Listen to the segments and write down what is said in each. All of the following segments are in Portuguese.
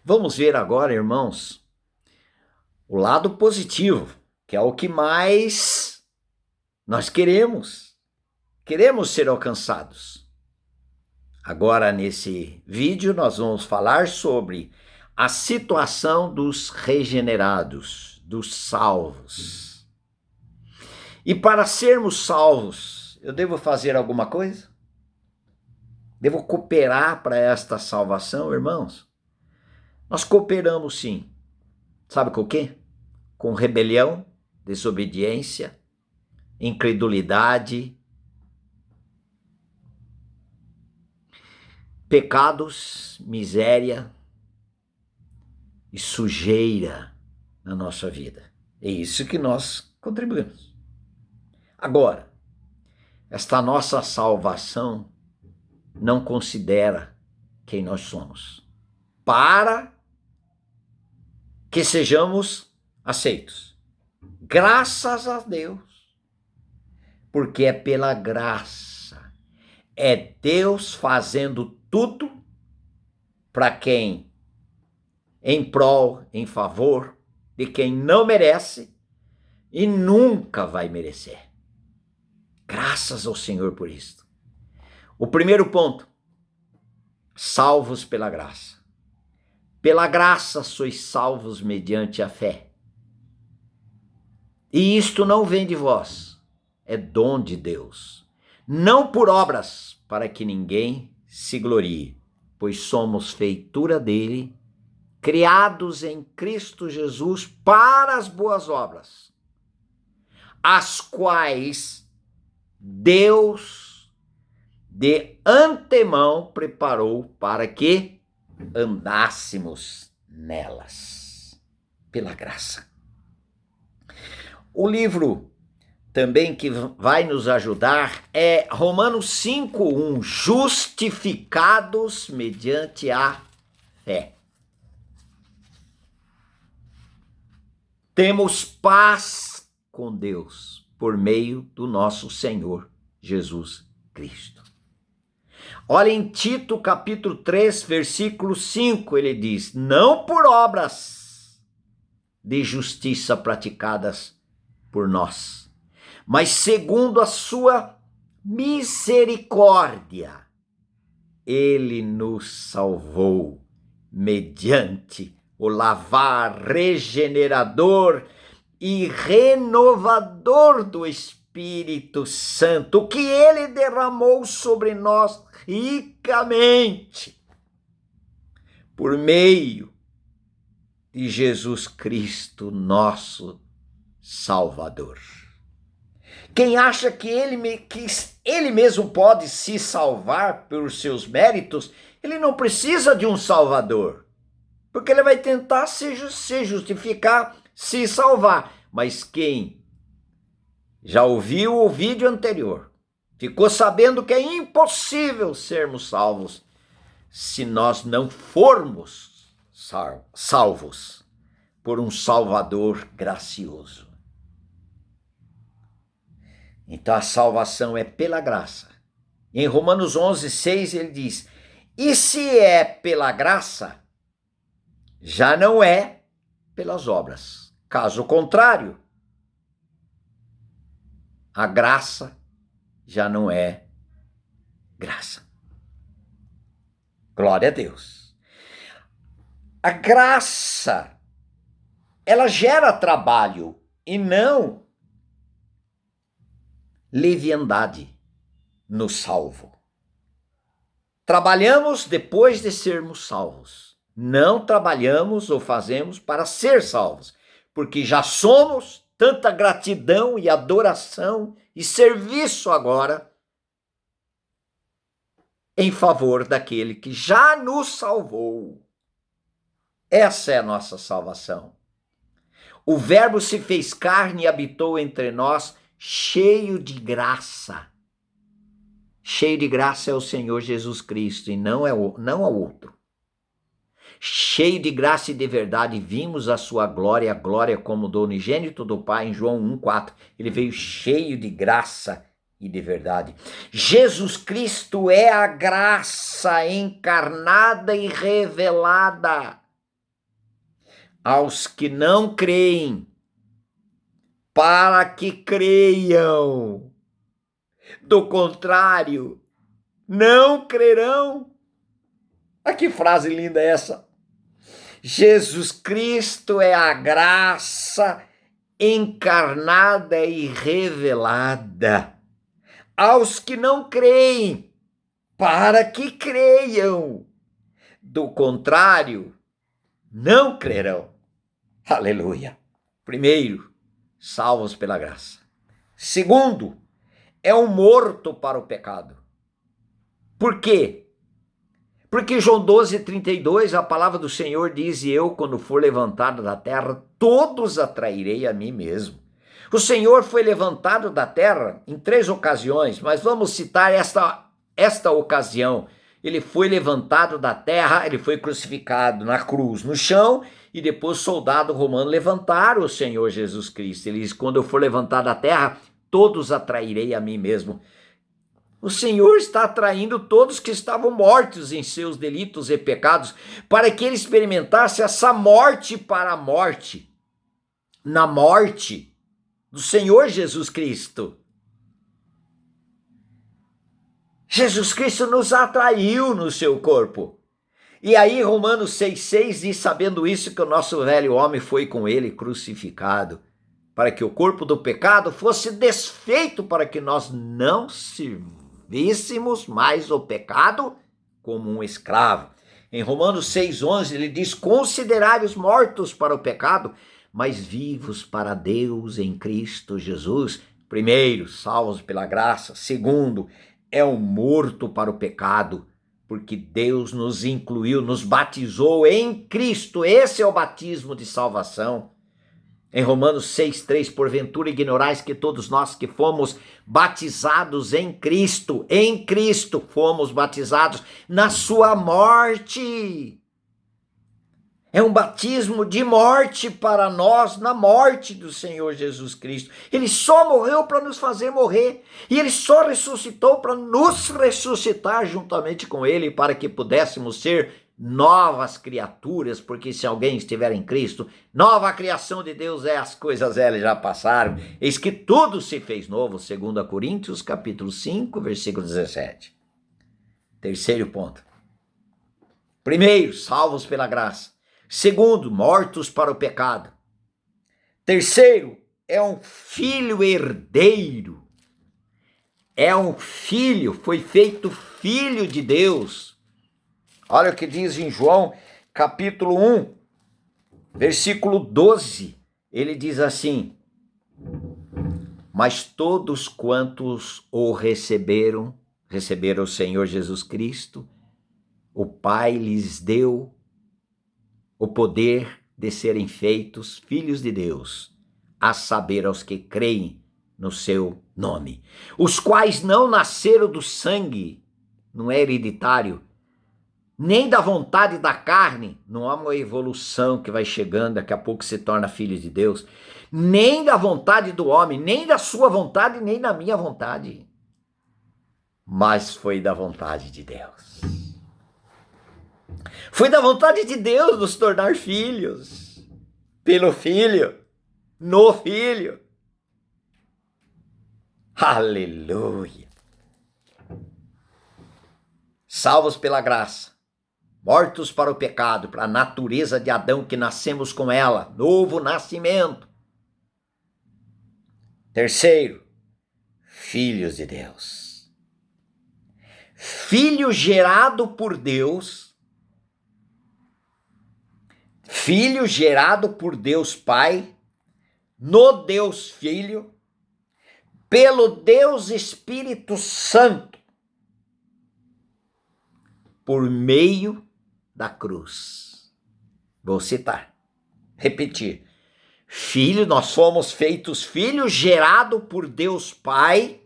Vamos ver agora, irmãos, o lado positivo, que é o que mais nós queremos. Queremos ser alcançados. Agora, nesse vídeo, nós vamos falar sobre a situação dos regenerados, dos salvos. E para sermos salvos, eu devo fazer alguma coisa? Devo cooperar para esta salvação, irmãos? Nós cooperamos sim. Sabe com o quê? Com rebelião, desobediência, incredulidade, pecados, miséria e sujeira na nossa vida. É isso que nós contribuímos. Agora, esta nossa salvação não considera quem nós somos, para que sejamos aceitos. Graças a Deus, porque é pela graça. É Deus fazendo tudo para quem, em prol, em favor de quem não merece e nunca vai merecer. Graças ao Senhor por isso. O primeiro ponto, salvos pela graça. Pela graça sois salvos mediante a fé. E isto não vem de vós, é dom de Deus. Não por obras, para que ninguém se glorie, pois somos feitura dele, criados em Cristo Jesus para as boas obras, as quais Deus de antemão preparou para que andássemos nelas, pela graça. O livro também que vai nos ajudar é Romanos 5:1, justificados mediante a fé. Temos paz com Deus por meio do nosso Senhor Jesus Cristo. Olha em Tito capítulo 3, versículo 5, ele diz: não por obras de justiça praticadas por nós, mas segundo a sua misericórdia, ele nos salvou mediante o lavar regenerador e renovador do Espírito Santo, que ele derramou sobre nós ricamente, por meio de Jesus Cristo, nosso Salvador. Quem acha que ele mesmo pode se salvar pelos seus méritos, ele não precisa de um Salvador, porque ele vai tentar se justificar, se salvar. Mas quem já ouviu o vídeo anterior, ficou sabendo que é impossível sermos salvos se nós não formos salvos por um Salvador gracioso. Então a salvação é pela graça. Em Romanos 11:6 ele diz: e se é pela graça, já não é pelas obras. Caso contrário, a graça já não é graça. Glória a Deus. A graça, ela gera trabalho e não leviandade no salvo. Trabalhamos depois de sermos salvos. Não trabalhamos ou fazemos para ser salvos, porque já somos. Tanta gratidão e adoração e serviço agora em favor daquele que já nos salvou. Essa é a nossa salvação. O Verbo se fez carne e habitou entre nós, cheio de graça. Cheio de graça é o Senhor Jesus Cristo e não é outro. Cheio de graça e de verdade, vimos a sua glória, a glória como do unigênito do Pai, em João 1:4. Ele veio cheio de graça e de verdade. Jesus Cristo é a graça encarnada e revelada. aos que não creem, para que creiam. Do contrário, não crerão. Ah, que frase linda é essa! Jesus Cristo é a graça encarnada e revelada aos que não creem, para que creiam. Do contrário, não crerão. Aleluia. Primeiro, salvos pela graça. Segundo, é um morto para o pecado. Por quê? Porque João 12:32, a palavra do Senhor diz: e eu, quando for levantado da terra, todos atrairei a mim mesmo. O Senhor foi levantado da terra em 3 ocasiões, mas vamos citar esta ocasião. Ele foi levantado da terra, ele foi crucificado na cruz, no chão, e depois soldado romano levantaram o Senhor Jesus Cristo. Ele diz: quando eu for levantado da terra, todos atrairei a mim mesmo. O Senhor está atraindo todos que estavam mortos em seus delitos e pecados, para que ele experimentasse essa morte para a morte, na morte do Senhor Jesus Cristo. Jesus Cristo nos atraiu no seu corpo. E aí Romanos 6,6 diz: sabendo isso, que o nosso velho homem foi com ele crucificado, para que o corpo do pecado fosse desfeito, para que nós não servíssemos mais o pecado como um escravo. Em Romanos 6,11 ele diz: considerai-os mortos para o pecado, mas vivos para Deus em Cristo Jesus. Primeiro, salvos pela graça. Segundo, é um morto para o pecado, porque Deus nos incluiu, nos batizou em Cristo. Esse é o batismo de salvação. Em Romanos 6,3, porventura ignorais que todos nós que fomos batizados em Cristo fomos batizados na sua morte. É um batismo de morte para nós, na morte do Senhor Jesus Cristo. Ele só morreu para nos fazer morrer. E ele só ressuscitou para nos ressuscitar juntamente com ele, para que pudéssemos ser novas criaturas, porque se alguém estiver em Cristo, nova criação de Deus é, as coisas velhas já passaram, eis que tudo se fez novo, 2 Coríntios capítulo 5, versículo 17. Terceiro ponto. Primeiro, salvos pela graça. Segundo, mortos para o pecado. Terceiro, é um filho herdeiro. É um filho, foi feito filho de Deus. Olha o que diz em João, capítulo 1, versículo 12. Ele diz assim: mas todos quantos o receberam o Senhor Jesus Cristo, o Pai lhes deu o poder de serem feitos filhos de Deus, a saber, aos que creem no seu nome, os quais não nasceram do sangue, não é hereditário, nem da vontade da carne, não há uma evolução que vai chegando, daqui a pouco se torna filho de Deus, nem da vontade do homem, nem da sua vontade, nem da minha vontade, mas foi da vontade de Deus. Foi da vontade de Deus nos tornar filhos, pelo Filho, no Filho. Aleluia! Salvos pela graça, mortos para o pecado, para a natureza de Adão que nascemos com ela, novo nascimento. Terceiro, filhos de Deus. Filho gerado por Deus, filho gerado por Deus Pai, no Deus Filho, pelo Deus Espírito Santo, por meio da cruz. Vou citar, repetir. Filho, nós fomos feitos filhos gerados por Deus Pai,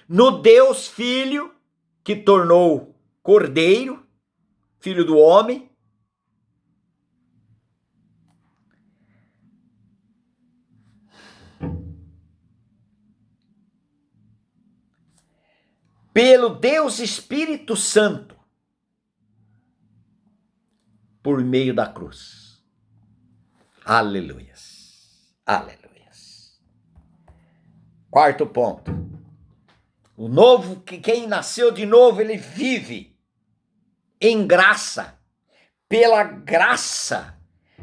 no Deus Filho, que tornou Cordeiro, Filho do homem, pelo Deus Espírito Santo, por meio da cruz. Aleluias. Aleluias. Quarto ponto. O novo, quem nasceu de novo, ele vive em graça, pela graça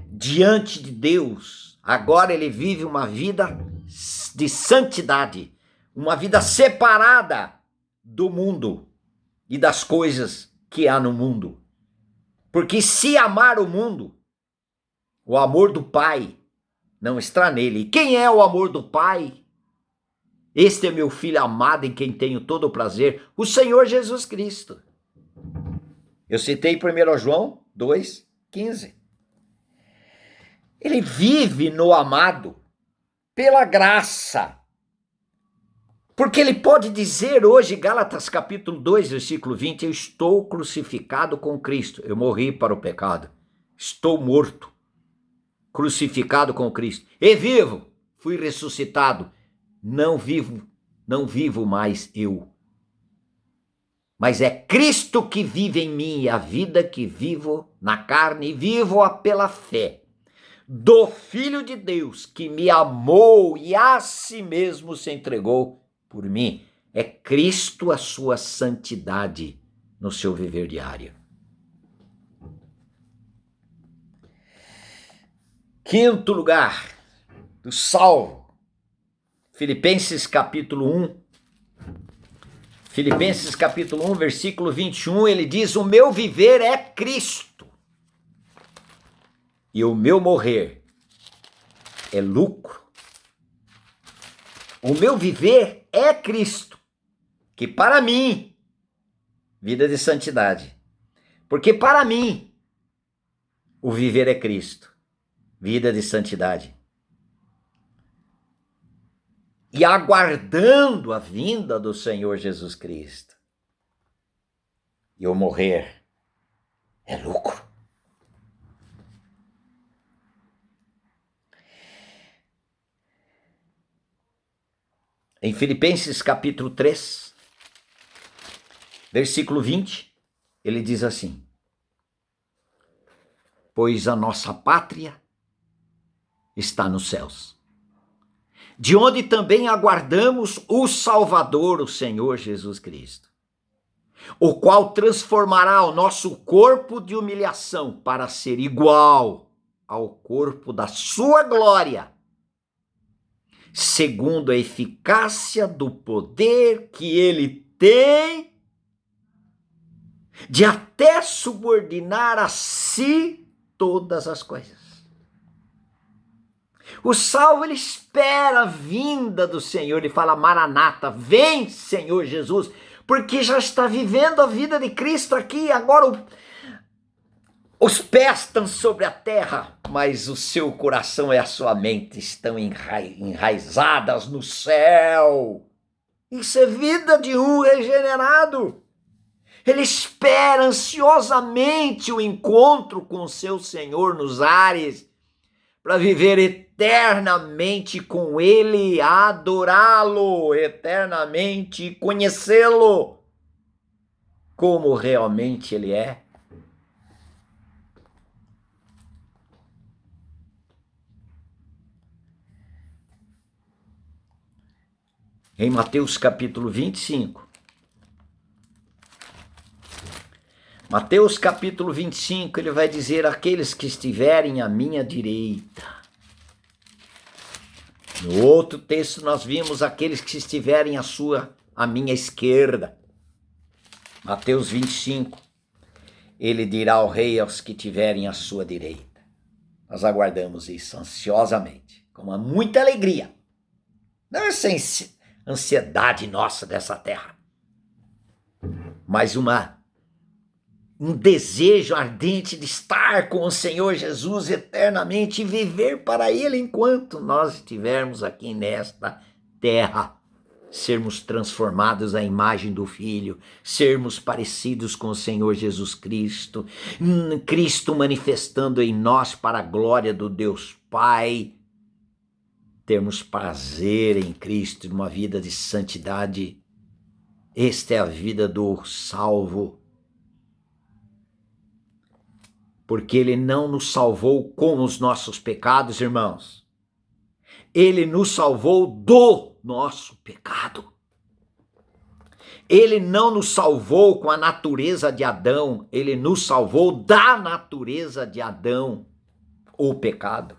diante de Deus. Agora ele vive uma vida de santidade, uma vida separada do mundo e das coisas que há no mundo. Porque se amar o mundo, o amor do Pai não está nele. E quem é o amor do Pai? Este é meu filho amado em quem tenho todo o prazer, o Senhor Jesus Cristo. Eu citei 1 João 2,15. Ele vive no amado pela graça. Porque ele pode dizer hoje, Gálatas capítulo 2, versículo 20, eu estou crucificado com Cristo. Eu morri para o pecado. Estou morto, crucificado com Cristo. E vivo, fui ressuscitado. Não vivo mais eu. Mas é Cristo que vive em mim, e a vida que vivo na carne, vivo-a pela fé do Filho de Deus, que me amou e a si mesmo se entregou por mim. É Cristo a sua santidade no seu viver diário. Quinto lugar, do salvo. Filipenses capítulo 1. Filipenses capítulo 1, versículo 21, ele diz, o meu viver é Cristo. E o meu morrer é lucro. O meu viver é Cristo, que para mim, vida de santidade, porque para mim, o viver é Cristo, vida de santidade. E aguardando a vinda do Senhor Jesus Cristo. E o morrer é lucro. Em Filipenses capítulo 3, versículo 20, ele diz assim, pois a nossa pátria está nos céus, de onde também aguardamos o Salvador, o Senhor Jesus Cristo, o qual transformará o nosso corpo de humilhação para ser igual ao corpo da sua glória, segundo a eficácia do poder que ele tem de até subordinar a si todas as coisas. O salvo, ele espera a vinda do Senhor, ele fala, Maranata, vem Senhor Jesus, porque já está vivendo a vida de Cristo aqui, agora os pés estão sobre a terra, mas o seu coração e a sua mente estão enraizadas no céu. Isso é vida de um regenerado. Ele espera ansiosamente o encontro com o seu Senhor nos ares, para viver eternamente com ele, adorá-lo eternamente, conhecê-lo como realmente ele é. Em Mateus capítulo 25. Mateus capítulo 25, ele vai dizer, aqueles que estiverem à minha direita. No outro texto nós vimos aqueles que estiverem à minha esquerda. Mateus 25, ele dirá ao rei aos que estiverem à sua direita. Nós aguardamos isso ansiosamente, com muita alegria. Não é essa ansiedade nossa dessa terra, mas um desejo ardente de estar com o Senhor Jesus eternamente e viver para Ele enquanto nós estivermos aqui nesta terra. Sermos transformados à imagem do Filho, sermos parecidos com o Senhor Jesus Cristo, Cristo manifestando em nós para a glória do Deus Pai, termos prazer em Cristo, numa vida de santidade. Esta é a vida do salvo. Porque ele não nos salvou com os nossos pecados, irmãos. Ele nos salvou do nosso pecado. Ele não nos salvou com a natureza de Adão, ele nos salvou da natureza de Adão, o pecado.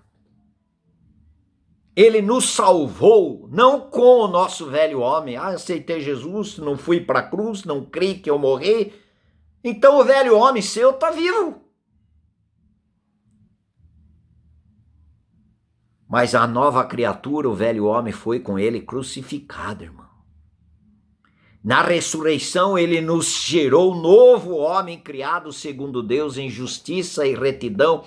Ele nos salvou não com o nosso velho homem. Aceitei Jesus, não fui para a cruz, não creio que eu morri. Então o velho homem seu está vivo. Mas a nova criatura, o velho homem, foi com ele crucificado, irmão. Na ressurreição, ele nos gerou novo homem criado segundo Deus em justiça e retidão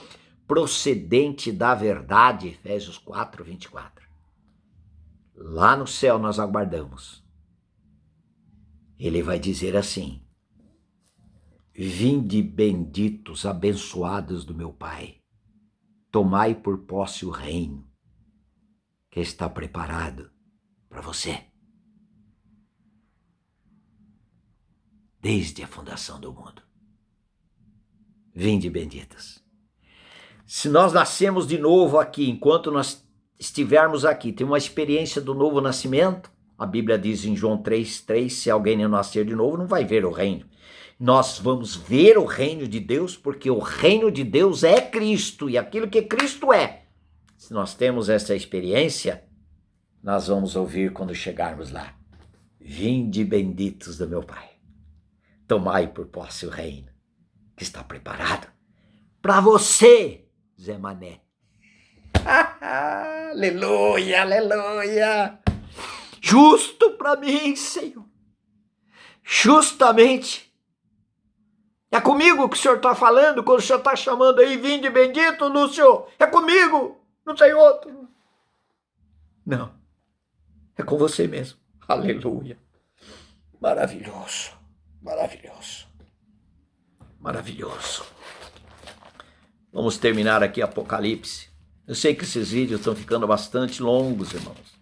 procedente da verdade. Efésios 4, 24. Lá no céu nós aguardamos. Ele vai dizer assim: vinde benditos, abençoados do meu Pai, tomai por posse o reino que está preparado para você. Desde a fundação do mundo. Vinde benditas. Se nós nascemos de novo aqui, enquanto nós estivermos aqui, tem uma experiência do novo nascimento, a Bíblia diz em João 3:3, se alguém não nascer de novo, não vai ver o reino. Nós vamos ver o reino de Deus, porque o reino de Deus é Cristo, e aquilo que Cristo é. Se nós temos essa experiência, nós vamos ouvir quando chegarmos lá: vinde benditos do meu Pai, tomai por posse o reino que está preparado para você, Zé Mané. Aleluia, aleluia. Justo para mim, Senhor. Justamente. É comigo que o Senhor está falando quando o Senhor está chamando aí, vinde bendito, Lúcio. É comigo, não tem outro. Não, é com você mesmo. Aleluia. Maravilhoso, maravilhoso, maravilhoso. Vamos terminar aqui Apocalipse. Eu sei que esses vídeos estão ficando bastante longos, irmãos.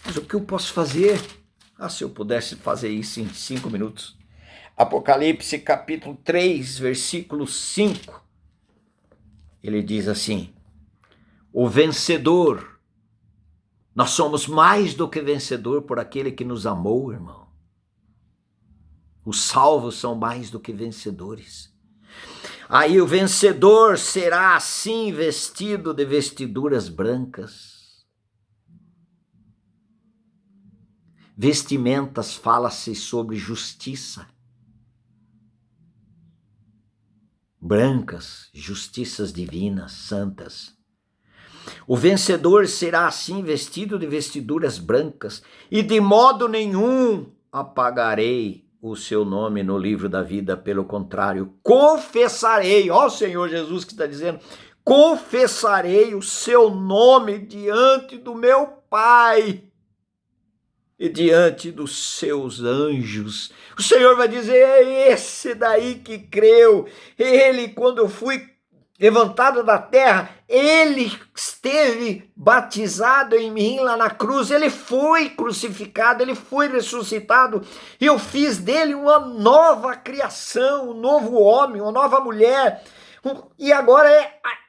Mas o que eu posso fazer? Se eu pudesse fazer isso em 5 minutos. Apocalipse capítulo 3, versículo 5. Ele diz assim: o vencedor, nós somos mais do que vencedor por aquele que nos amou, irmão. Os salvos são mais do que vencedores. Aí o vencedor será assim vestido de vestiduras brancas. Vestimentas fala-se sobre justiça. Brancas, justiças divinas, santas. O vencedor será assim vestido de vestiduras brancas, e de modo nenhum apagarei o seu nome no livro da vida, pelo contrário, confessarei, ó Senhor Jesus que está dizendo, confessarei o seu nome diante do meu Pai e diante dos seus anjos. O Senhor vai dizer: é esse daí que creu, ele, quando eu fui levantado da terra, ele esteve batizado em mim lá na cruz, ele foi crucificado, ele foi ressuscitado, e eu fiz dele uma nova criação, um novo homem, uma nova mulher, e agora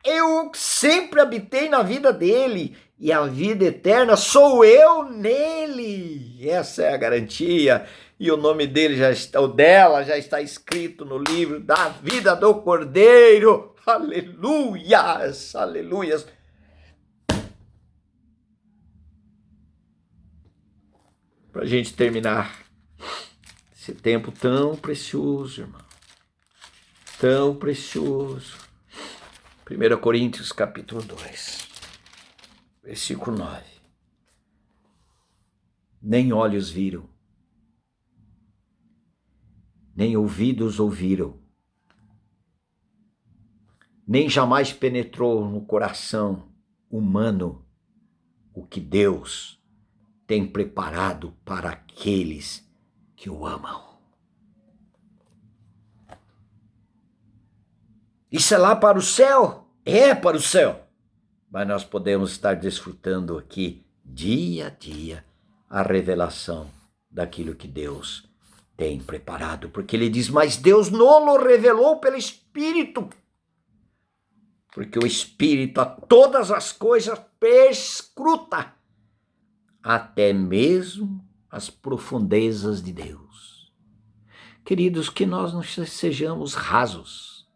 eu sempre habitei na vida dele, e a vida eterna sou eu nele. Essa é a garantia. E o nome dele já está, o dela já está escrito no livro da vida do Cordeiro. Aleluias, aleluias. Para a gente terminar esse tempo tão precioso, irmão, tão precioso. 1 Coríntios capítulo 2, versículo 9. Nem olhos viram, nem ouvidos ouviram, nem jamais penetrou no coração humano o que Deus tem preparado para aqueles que o amam. Isso é lá para o céu? É para o céu. Mas nós podemos estar desfrutando aqui, dia a dia, a revelação daquilo que Deus tem preparado. Porque ele diz: mas Deus não o revelou pelo Espírito, porque o Espírito a todas as coisas perscruta, até mesmo as profundezas de Deus. Queridos, que nós não sejamos rasos,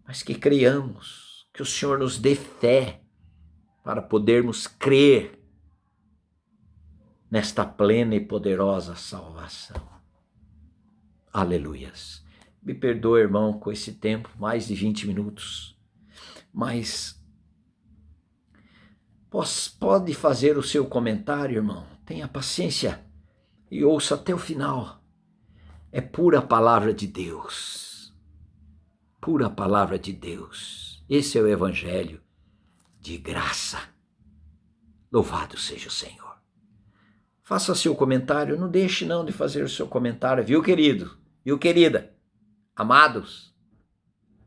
mas que creiamos, que o Senhor nos dê fé para podermos crer nesta plena e poderosa salvação. Aleluias. Me perdoe, irmão, com esse tempo, mais de 20 minutos, mas pode fazer o seu comentário, irmão. Tenha paciência e ouça até o final. É pura palavra de Deus. Pura palavra de Deus. Esse é o evangelho de graça. Louvado seja o Senhor. Faça seu comentário. Não deixe não de fazer o seu comentário, viu, querido? Viu, querida? Amados,